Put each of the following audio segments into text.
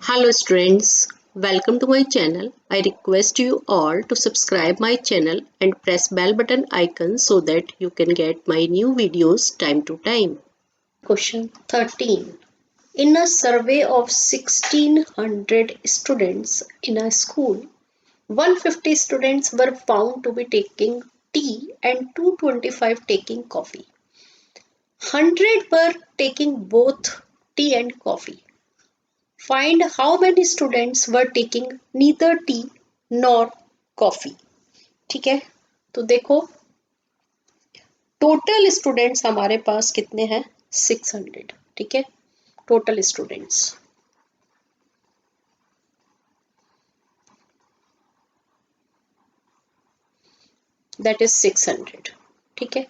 Hello students, welcome to my channel. I request you all to subscribe my channel and press bell button icon so that you can get my new videos time to time. Question 13. In a survey of 1600 students in a school, 150 students were found to be taking tea and 225 taking coffee. 100 were taking both tea and coffee. Find how many students were taking neither tea nor coffee. ठीक है, तो देखो total students हमारे पास कितने हैं 600. ठीक है, total students that is 600. ठीक है,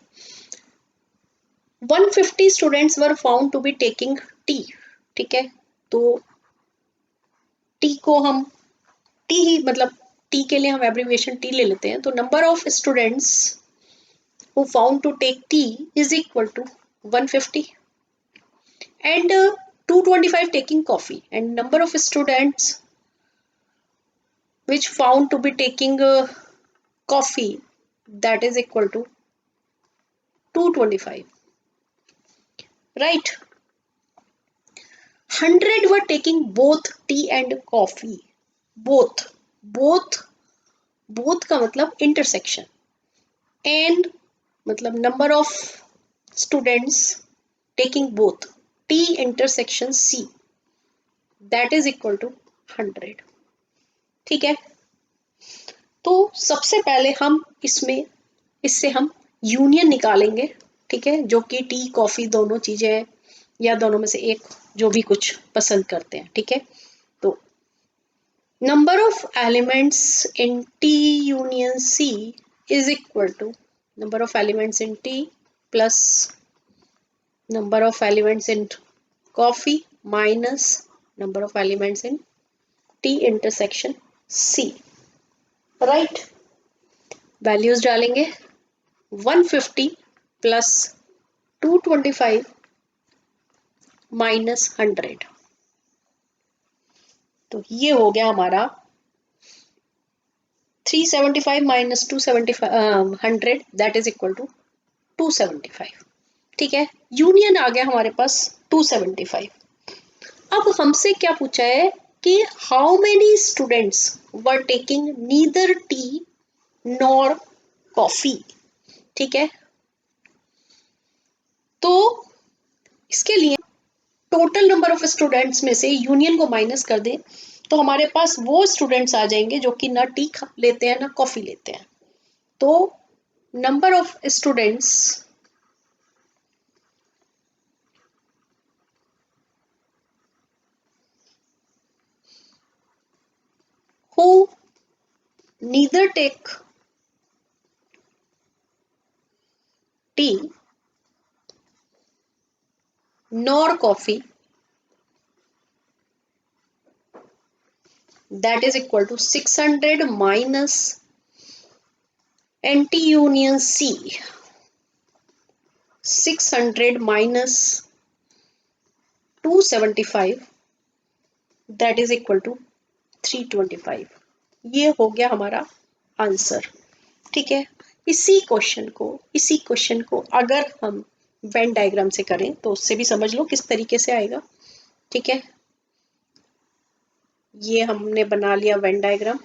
150 students were found to be taking tea. ठीक है, तो टी को हम टी ही मतलब टी के लिए हम एब्रीविएशन टी ले लेते हैं. तो number of students who found to take tea is equal to 150 and 225 taking coffee, and number of students which found to be taking coffee, that is equal to 225, right? 100 were taking both tea and coffee. both का मतलब intersection, and मतलब number of students taking both T intersection C, that is equal to 100. ठीक है, तो सबसे पहले हम इससे हम यूनियन निकालेंगे. ठीक है, जो कि टी कॉफी दोनों चीजें हैं या दोनों में से एक, जो भी कुछ पसंद करते हैं. ठीक है, तो number of elements in T union C is equal to number of elements in tea plus number of elements in coffee minus number of elements in T intersection C. right, values डालेंगे 150 plus 225 minus 100. तो ये हो गया हमारा 375 minus 275 100, that is equal to 275. ठीक है, union आ गया हमारे पास 275. अब हमसे क्या पूछा है कि how many students were taking neither T nor coffee. ठीक है, तो इसके लिए टोटल नंबर ऑफ स्टूडेंट्स में से यूनियन को माइनस कर दें तो हमारे पास वो स्टूडेंट्स आ जाएंगे जो कि ना टी लेते हैं ना कॉफी लेते हैं. तो number of students who neither take tea nor coffee, that is equal to 600 minus anti union C, 600 minus 275, that is equal to 325. ये हो गया हमारा आंसर. ठीक है, इसी क्वेश्चन को अगर हम वेन डायग्राम से करें तो उससे भी समझ लो किस तरीके से आएगा. ठीक है, ये हमने बना लिया वेन डायग्राम.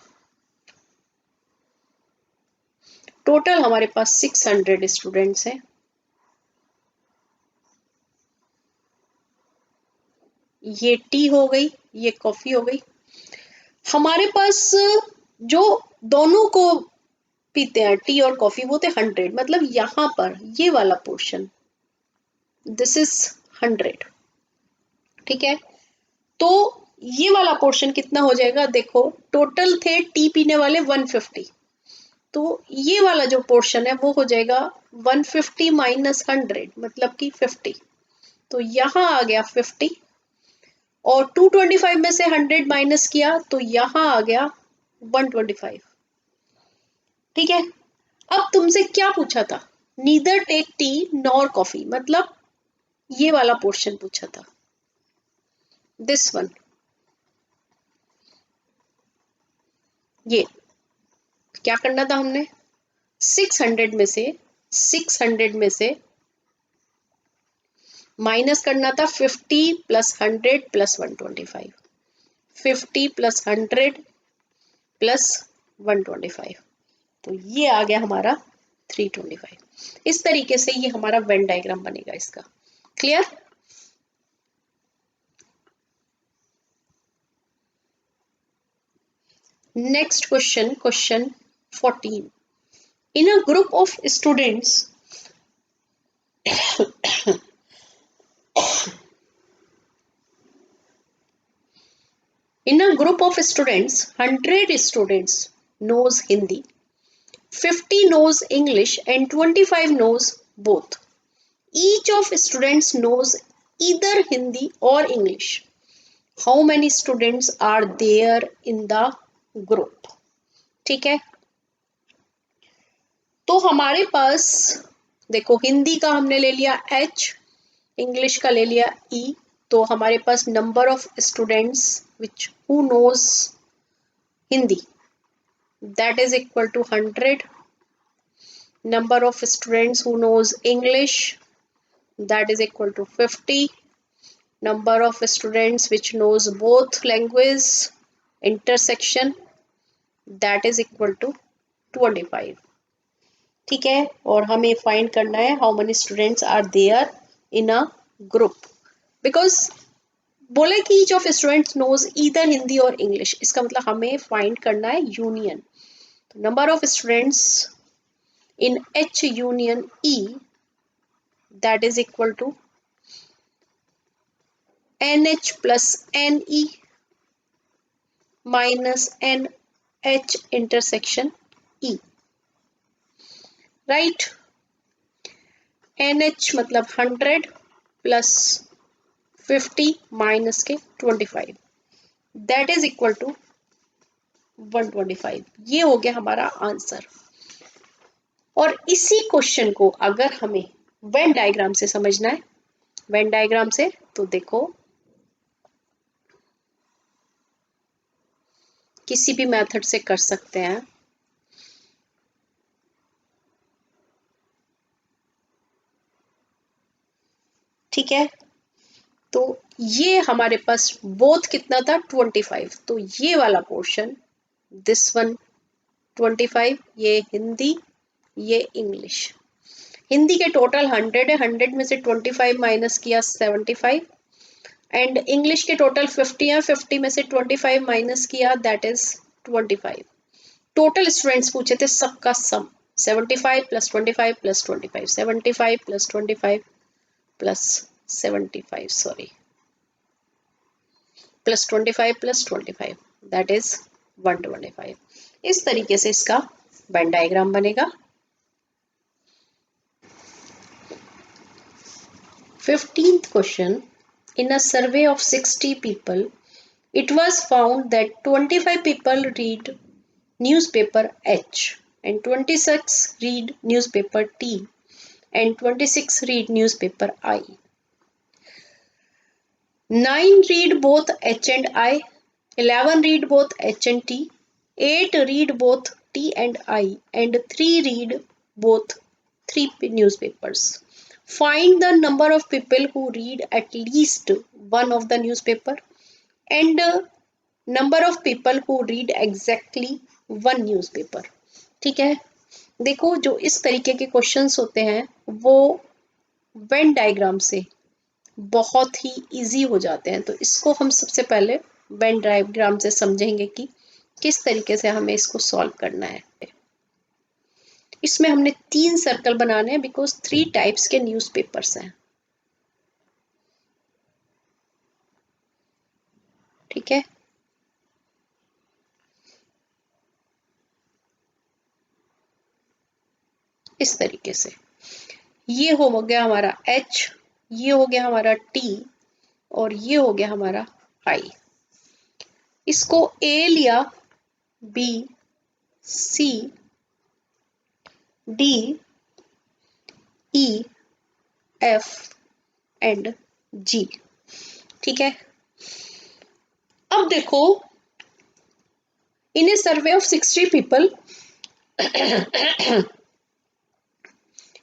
टोटल हमारे पास 600 स्टूडेंट्स हैं. ये टी हो गई, ये कॉफी हो गई. हमारे पास जो दोनों को पीते हैं टी और कॉफी वो थे 100, मतलब यहां पर ये वाला पोर्शन दिस इज 100. ठीक है, तो ये वाला पोर्शन कितना हो जाएगा, देखो टोटल थे टी पीने वाले 150, तो ये वाला जो पोर्शन है वो हो जाएगा 150 माइनस 100 मतलब कि 50. तो यहां आ गया 50 और 225 में से 100 माइनस किया तो यहां आ गया 125. ठीक है, अब तुमसे क्या पूछा था, neither take tea nor coffee, मतलब ये वाला पोर्शन पूछा था, दिस वन. ये क्या करना था हमने, 600 में से माइनस करना था 50 प्लस 100 प्लस 125, 50 प्लस 100 प्लस 125, तो ये आ गया हमारा 325। इस तरीके से ये हमारा वेन डायग्राम बनेगा इसका। Clear? Next question, question 14। In a group of students, in a group of students, 100 students knows Hindi, 50 knows English, and 25 knows both. Each of students knows either Hindi or English. How many students are there in the group? ठीक है, तो हमारे पास देखो हिंदी का हमने ले लिया H, English का ले लिया E, तो हमारे पास number of students which who knows Hindi that is equal to 100, number of students who knows English that is equal to 50, number of students which knows both language intersection that is equal to 25। ठीक है, और हमें find करना है how many students are there in a group, because बोले कि each of students knows either Hindi और English, इसका मतलब हमें फाइंड करना है यूनियन। तो number of students in H union E that is equal to NH plus NE minus NH intersection E, right? NH मतलब 100 प्लस 50 माइनस के 25 दैट इज इक्वल टू 125। ये हो गया हमारा आंसर। और इसी क्वेश्चन को अगर हमें वेन डायग्राम से समझना है, वेन डायग्राम से, तो देखो किसी भी मेथड से कर सकते हैं। ठीक है, तो ये हमारे पास बोथ कितना था 25, तो ये वाला पोर्शन दिस वन 25, ये हिंदी ये इंग्लिश। हिंदी के टोटल 100 है, 100 में से 25 माइनस किया 75, एंड इंग्लिश के टोटल 50 है, 50 में से 25 माइनस किया दैट इज 25। टोटल स्टूडेंट्स पूछे थे सबका सम 75 plus 25 plus 25, 75 plus 25 plus 75 sorry plus 25 plus 25 that is 125। इस तरीके से इसका वेन डायग्राम बनेगा। 15th question. In a survey of 60 people, it was found that 25 people read newspaper H and 26 read newspaper T and 26 read newspaper I. 9 read both H and I, 11 read both H and T, 8 read both T and I, and 3 read both 3 newspapers. Find the number of people who read at least one of the newspaper and number of people who read exactly one newspaper। ठीक है, देखो जो इस तरीके के questions होते हैं वो वेन डायग्राम से बहुत ही इजी हो जाते हैं। तो इसको हम सबसे पहले वेन डायग्राम से समझेंगे कि किस तरीके से हमें इसको सॉल्व करना है। इसमें हमने 3 सर्कल बनाने हैं बिकॉज 3 टाइप्स के न्यूज़पेपर्स हैं। ठीक है, इस तरीके से ये हो गया हमारा H, ये हो गया हमारा T और ये हो गया हमारा I। इसको A लिया, B, C, D, E, F and G। ठीक है, अब देखो In a survey of 60 people,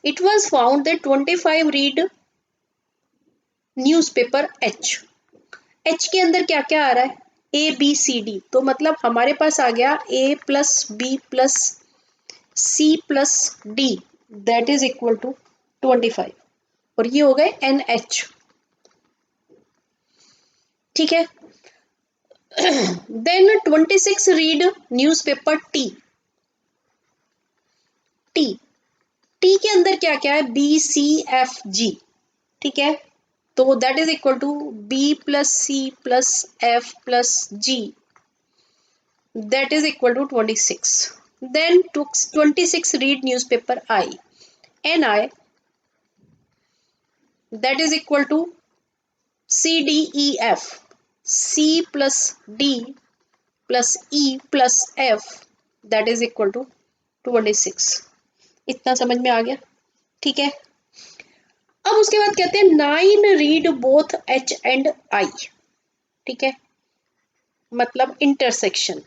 it was found that 25 read newspaper H. H के अंदर क्या क्या आ रहा है? A B C D. तो मतलब हमारे पास आ गया A plus B plus C plus D, that is equal to 25, और ये हो गए NH. ठीक है. Then 26 read newspaper T. T के अंदर क्या क्या है? B C F G. ठीक है. तो that is equal to B plus C plus F plus G, that is equal to 26. Then 26 read newspaper I. NI, that is equal to C D E F. C plus D plus E plus F, that is equal to 26. इतना समझ में आ गया? ठीक है. अब उसके बाद कहते हैं 9 read both H and I. ठीक है, मतलब इंटरसेक्शन.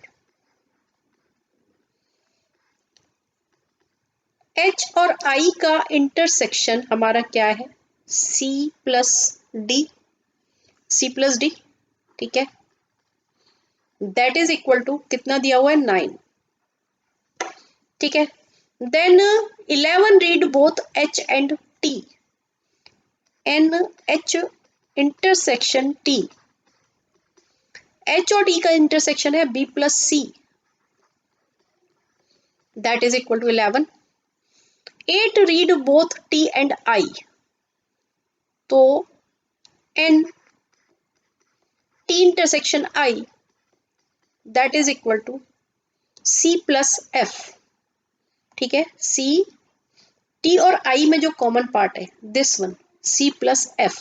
H और I का इंटरसेक्शन हमारा क्या है? C plus D. C plus D. ठीक है, दैट इज इक्वल टू कितना दिया हुआ है? 9. ठीक है. Then 11 read both H and T. NH intersection T. H और T का इंटरसेक्शन है B plus C, that is equal to 11. 8 read both T and I. तो N T intersection I, that is equal to C plus F. ठीक है, C T और I में जो common part है, this one C plus F,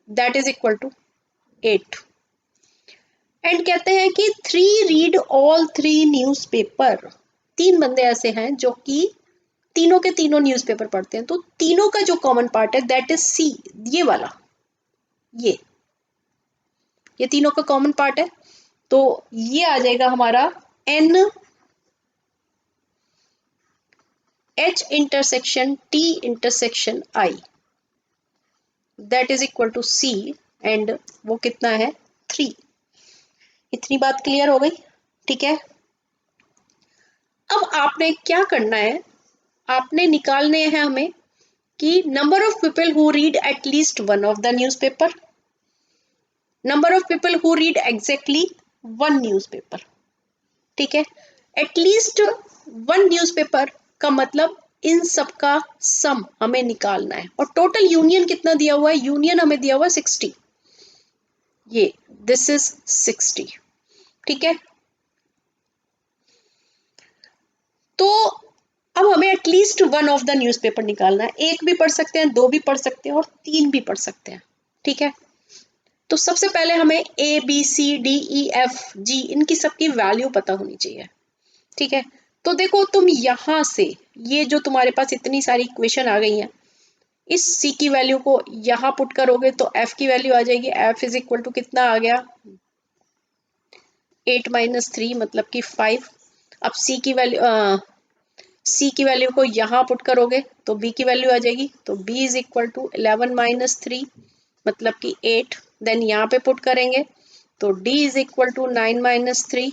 that is equal to 8. And कहते हैं कि 3 रीड ऑल 3 न्यूज़पेपर. 3 बंदे ऐसे हैं जो कि तीनों के तीनों न्यूज़पेपर पढ़ते हैं. तो तीनों का जो कॉमन पार्ट है दैट इज C. ये वाला, ये तीनों का कॉमन पार्ट है. तो ये आ जाएगा हमारा N H intersection T intersection I, that is equal to C. And वो कितना है? 3. इतनी बात क्लियर हो गई? ठीक है. अब आपने क्या करना है? आपने निकालने हैं हमें कि number of people who read at least one of the newspaper, number of people who read exactly one newspaper. ठीक है, एटलीस्ट वन न्यूज़पेपर का मतलब इन सब का सम हमें निकालना है. और टोटल यूनियन कितना दिया हुआ है? यूनियन हमें दिया हुआ है 60. ये दिस इज 60. ठीक है. तो अब हमें at least one of the newspaper निकालना है. एक भी पढ़ सकते हैं, दो भी पढ़ सकते हैं और तीन भी पढ़ सकते हैं. ठीक है. तो सबसे पहले हमें A B C D E F G इनकी सबकी वैल्यू पता होनी चाहिए. ठीक है. तो देखो तुम यहां से ये जो तुम्हारे पास इतनी सारी इक्वेशन आ गई हैं, इस C की वैल्यू को यहां पुट करोगे तो F की वैल्यू आ जाएगी. F इज इक्वल टू कितना आ गया? 8 माइनस 3 मतलब कि 5. अब C की वैल्यू को यहाँ पुट करोगे तो B की वैल्यू आ जाएगी. तो B is equal to 11 minus 3 मतलब कि 8. देन यहाँ पे पुट करेंगे तो D is equal to 9 minus 3,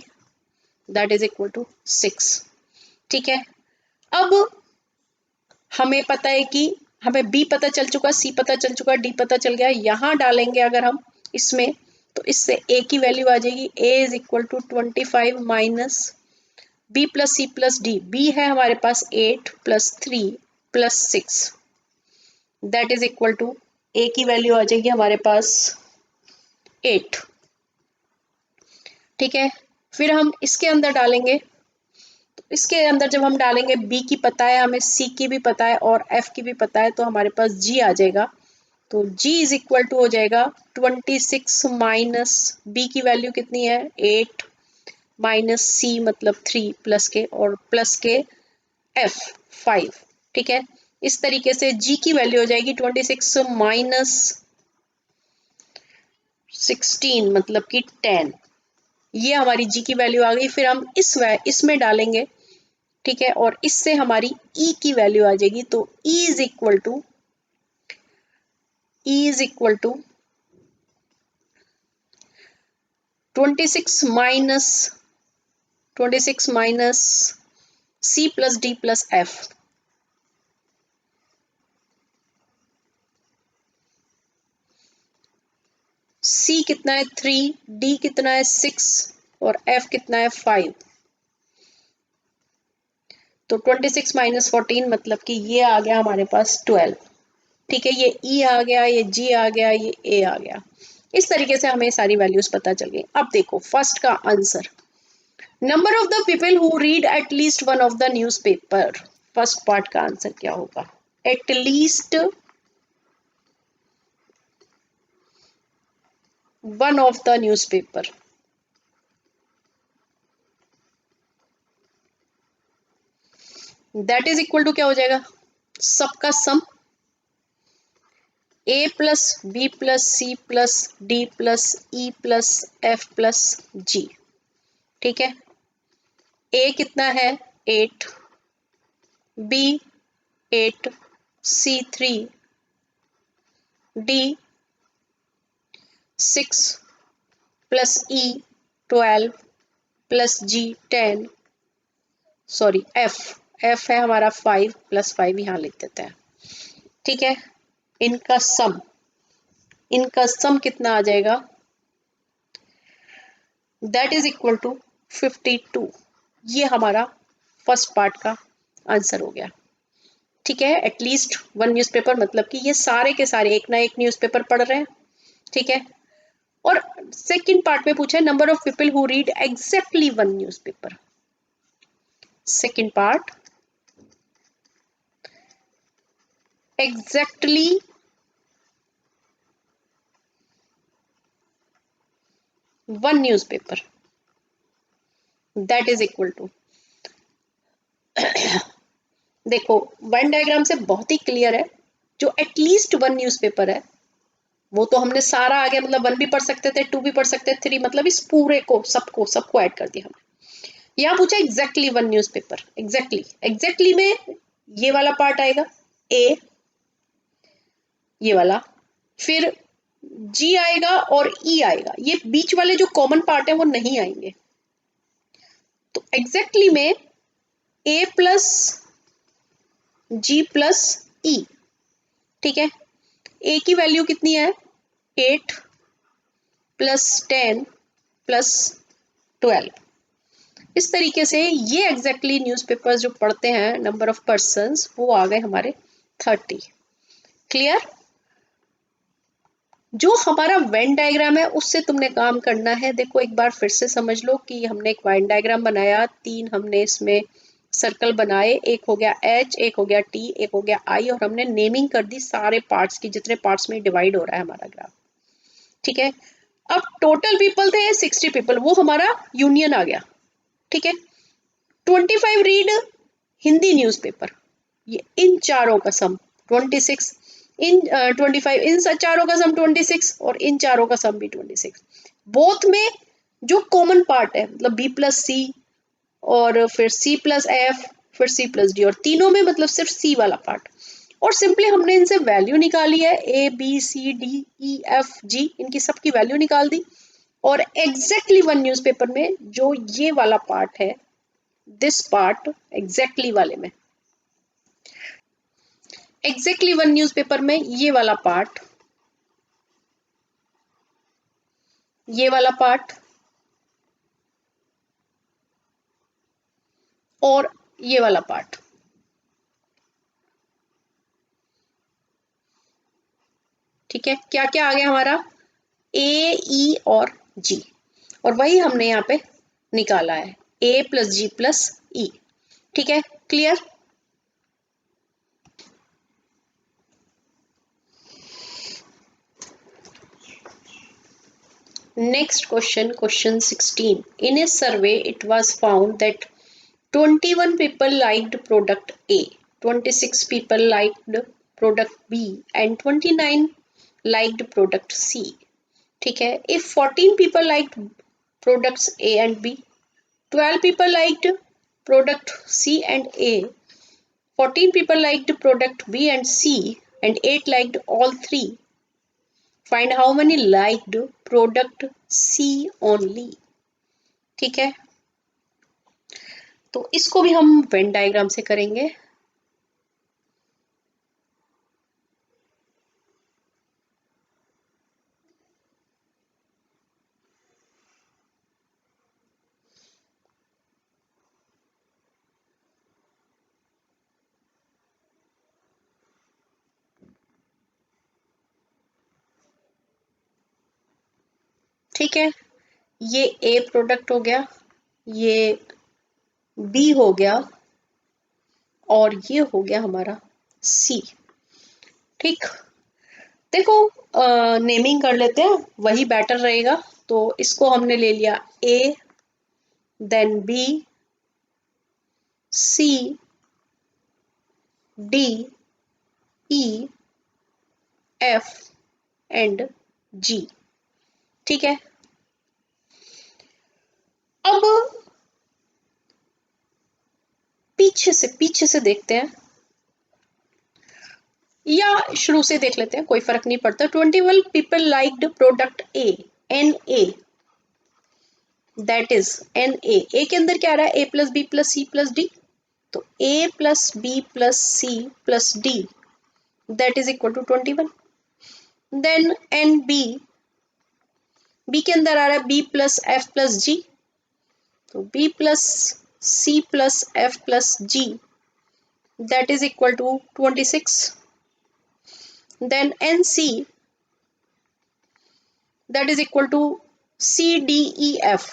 that is equal to 6. ठीक है. अब हमें पता है कि हमें B पता चल चुका, C पता चल चुका, D पता चल गया. यहाँ डालेंगे अगर हम इसमें तो इससे A की वैल्यू आ जाएगी. A is equal to 25 minus B plus C plus D. B है हमारे पास 8 plus 3 plus 6, that is equal to A की वैल्यू आ जाएगी हमारे पास 8. ठीक है. फिर हम इसके अंदर डालेंगे, तो इसके अंदर जब हम डालेंगे B की पता है हमें, C की भी पता है और F की भी पता है, तो हमारे पास G आ जाएगा. तो G इज इक्वल टू हो जाएगा 26 माइनस B की वैल्यू कितनी है? 8 माइनस C मतलब 3 प्लस के और प्लस के F 5. ठीक है. इस तरीके से G की वैल्यू हो जाएगी 26 माइनस 16 मतलब कि 10. ये हमारी जी की वैल्यू आ गई। फिर हम इसमें डालेंगे, ठीक है, और इससे हमारी ई की वैल्यू आ जाएगी। तो E is equal to 26 minus C plus D plus F. C कितना है 3, डी कितना है 6 और एफ कितना है 5। तो 26 माइनस 14 मतलब कि ये आ गया हमारे पास 12। ठीक है, ये ई आ गया, ये जी आ गया, ये ए आ गया। इस तरीके से हमें सारी वैल्यूज पता चल गई। अब देखो फर्स्ट का answer, number of the people who read at least one of the newspaper. First part का आंसर क्या होगा? At least one of the newspaper. That is equal to क्या हो जाएगा? सबका sum, A plus B plus C plus D plus E plus F plus G. ठीक है, A कितना है 8, B 8, C 3, D 6 plus E 12 plus G 10, sorry F है हमारा 5 प्लस 5 यहाँ लिख देते हैं। ठीक है, इनका सम कितना आ जाएगा? That is equal to 52। ये हमारा फर्स्ट पार्ट का आंसर हो गया। ठीक है, एटलीस्ट वन न्यूज़पेपर मतलब कि ये सारे के सारे एक ना एक न्यूज़पेपर पढ़ रहे हैं। ठीक है, और सेकंड पार्ट में पूछा है number of people who read exactly one newspaper. Second part, exactly one newspaper, that is equal to, देखो वन डायग्राम से बहुत ही क्लियर है, जो एटलीस्ट वन न्यूज़पेपर है वो तो हमने सारा आ गया, मतलब 1 भी पढ़ सकते थे, 2 भी पढ़ सकते थे, 3, मतलब इस पूरे को सबको ऐड कर दिया हमने। यहाँ पूछा एग्जैक्टली वन न्यूज़पेपर। एग्जैक्टली में ये वाला पार्ट आएगा, ए ये वाला, फिर जी आएगा और ई आएगा। ये बीच वाले जो कॉमन पार्ट है वो नहीं आएंगे। तो एग्जैक्टली में ए प्लस जी प्लस ई। ठीक है, ए की वैल्यू कितनी है 8 प्लस 10 प्लस 12। इस तरीके से ये एग्जैक्टली न्यूज़पेपर्स जो पढ़ते हैं नंबर ऑफ पर्सन्स वो आ गए हमारे 30। क्लियर? जो हमारा वेन डायग्राम है उससे तुमने काम करना है। देखो एक बार फिर से समझ लो कि हमने एक वेन डायग्राम बनाया, 3 हमने इसमें सर्कल बनाए, एक हो गया एच, एक हो गया टी, एक हो गया आई, और हमने नेमिंग कर दी सारे पार्ट्स की, जितने पार्ट्स में डिवाइड हो रहा है हमारा ग्राफ। ठीक है, अब टोटल पीपल थे 60 पीपल, वो हमारा यूनियन आ गया। ठीक है, 25 रीड हिंदी न्यूज़पेपर, ये इन चारों का सम 26, इन 25, इन चारों का सम 26 और इन चारों का सम भी 26। बोथ में जो कॉमन पार्ट है मतलब बी प्लस सी और फिर सी प्लस एफ फिर सी प्लस डी, और तीनों में मतलब सिर्फ सी वाला पार्ट। और सिंपली हमने इनसे वैल्यू निकाली है, A B C D E F G, इनकी सबकी वैल्यू निकाल दी। और एग्जैक्टली वन न्यूज़पेपर में जो ये वाला पार्ट है, दिस पार्ट एग्जैक्टली वाले में, एग्जैक्टली वन न्यूज़पेपर में ये वाला पार्ट, ये वाला पार्ट और ये वाला पार्ट। ठीक है, क्या क्या आ गया हमारा? ए ई और जी, और वही हमने यहाँ पे निकाला है, ए प्लस जी प्लस ई। ठीक है, clear? Next question, question 16. In a survey, it was found that 21 people liked product A, 26 people liked product B, and 29 liked product C. ठीक है, if 14 people liked products A and B. 12 people liked product C and A. 14 people liked product B and C, and 8 liked all three. Find how many liked product C only. ठीक है, तो इसको भी हम Venn diagram से करेंगे. ठीक है, ये ए प्रोडक्ट हो गया, ये बी हो गया, और ये हो गया हमारा सी. ठीक, देखो नेमिंग कर लेते हैं, वही बेटर रहेगा. तो इसको हमने ले लिया A, then B, C, D, E, F and G. ठीक है, अब पीछे से देखते हैं, या शुरू से देख लेते हैं, कोई फर्क नहीं पड़ता. 21 people liked product A, N A, that is N A के अंदर क्या आ रहा है, A plus B plus C plus D. तो A plus B plus C plus D, that is equal to 21. Then N B, B के अंदर आ रहा है B plus F plus G. तो B plus C plus F plus G, that is equal to 26. Then NC, that is equal to CDEF,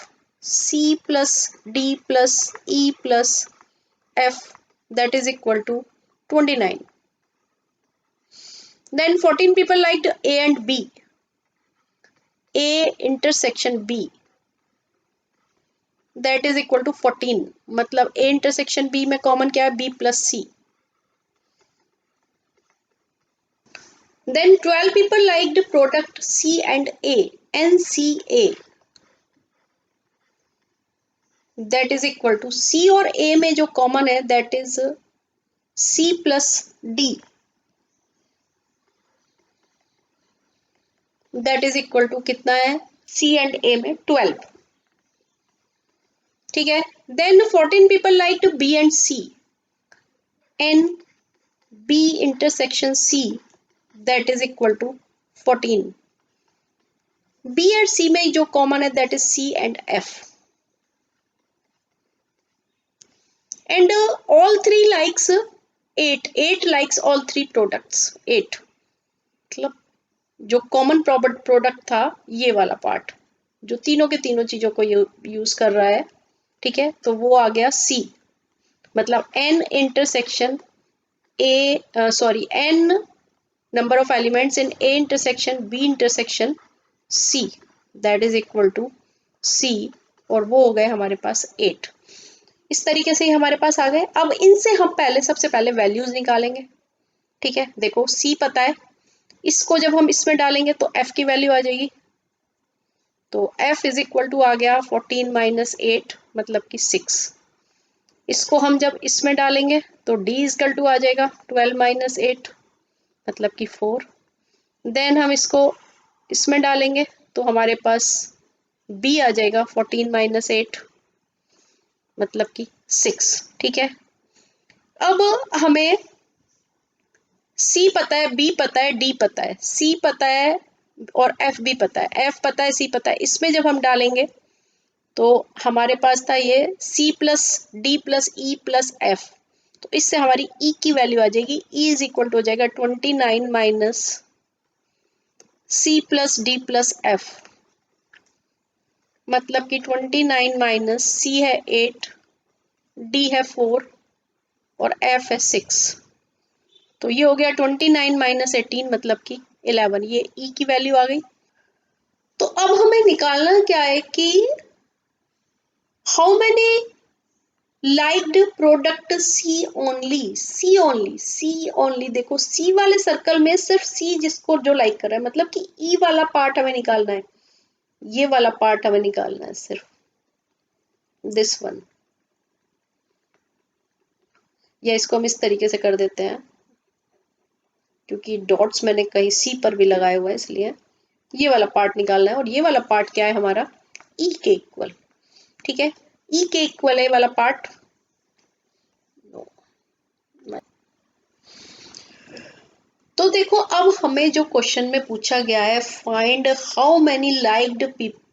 C plus D plus E plus F, that is equal to 29. Then 14 people liked A and B, A intersection B, that is equal to 14. मतलब A intersection B में common क्या है, B plus C. Then 12 people liked product C and A, NCA, that is equal to C और A में जो common है, that is C plus D, that is equal to कितना है, C and A में 12. ठीक है, then 14 people liked B and C, N B intersection C, that is equal to 14. B और C में जो कॉमन है, that is C and F. And all three likes 8 likes all three products. 8 मतलब जो common product था, ये वाला part जो तीनों के तीनों चीजों को यूज कर रहा है. ठीक है, तो वो आ गया C. मतलब n intersection n number of elements in A intersection B intersection C, that is equal to C, और वो हो गए हमारे पास 8. इस तरीके से ही हमारे पास आ गए. अब इनसे हम सबसे पहले वैल्यूज निकालेंगे. ठीक है, देखो C पता है, इसको जब हम इसमें डालेंगे तो F की वैल्यू आ जाएगी. तो F इज इक्वल टू आ गया 14 माइनस 8, मतलब कि 6. इसको हम जब इसमें डालेंगे तो D इजकल टू आ जाएगा 12 माइनस 8, मतलब कि 4. देन हम इसको इसमें डालेंगे तो हमारे पास B आ जाएगा 14 माइनस 8, मतलब कि 6. ठीक है, अब हमें C पता है, B पता है, D पता है. C पता है और F भी पता है, F पता है, C पता है. इसमें जब हम डालेंगे तो हमारे पास था ये C plus D plus E plus F. तो इससे हमारी E की वैल्यू आ जाएगी, E इज इक्वल टू हो जाएगा 29 minus C plus D plus F, मतलब कि 29 माइनस C है 8, D है 4 और F है 6. तो ये हो गया 29 माइनस 18, मतलब कि 11. ये E की वैल्यू आ गई. तो अब हमें निकालना क्या है कि how many liked product C only. C only, C only. देखो C वाले सर्कल में सिर्फ C जिसको जो लाइक कर रहा है, मतलब कि E वाला पार्ट हमें निकालना है. ये वाला पार्ट हमें निकालना है सिर्फ, दिस वन, या इसको हम इस तरीके से कर देते हैं क्योंकि डॉट्स मैंने कहीं सी पर भी लगाए हुए हैं, इसलिए ये वाला पार्ट निकालना है। और ये वाला पार्ट क्या है हमारा, ई के इक्वल, ठीक है, ई के इक्वल है वाला पार्ट। तो देखो अब हमें जो क्वेश्चन में पूछा गया है, find how many liked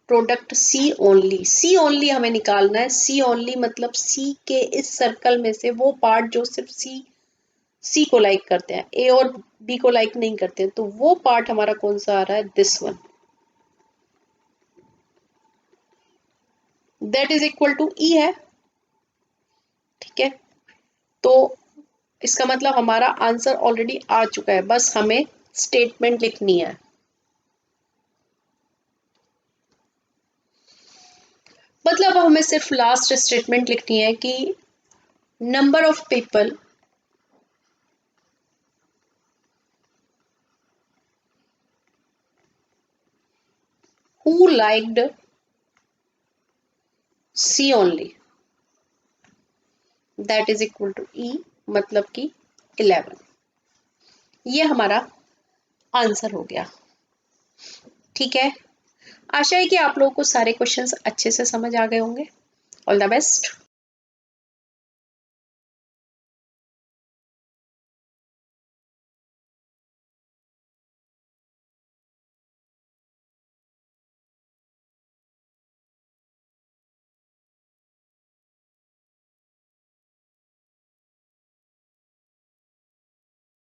product C only, C only हमें निकालना है। सी ओनली मतलब सी के इस सर्कल में से वो पार्ट जो सिर्फ सी को लाइक करते हैं, ए और बी को लाइक नहीं करते हैं, तो वो पार्ट हमारा कौन सा आ रहा है, this one, that is equal to E है, ठीक है। तो इसका मतलब हमारा आंसर ऑलरेडी आ चुका है, बस हमें स्टेटमेंट लिखनी है। मतलब हमें सिर्फ लास्ट स्टेटमेंट लिखनी है कि number of people who liked C only, that is equal to E, मतलब कि 11। ये हमारा आंसर हो गया, ठीक है। आशा है कि आप लोगों को सारे क्वेश्चंस अच्छे से समझ आ गए होंगे। All the best.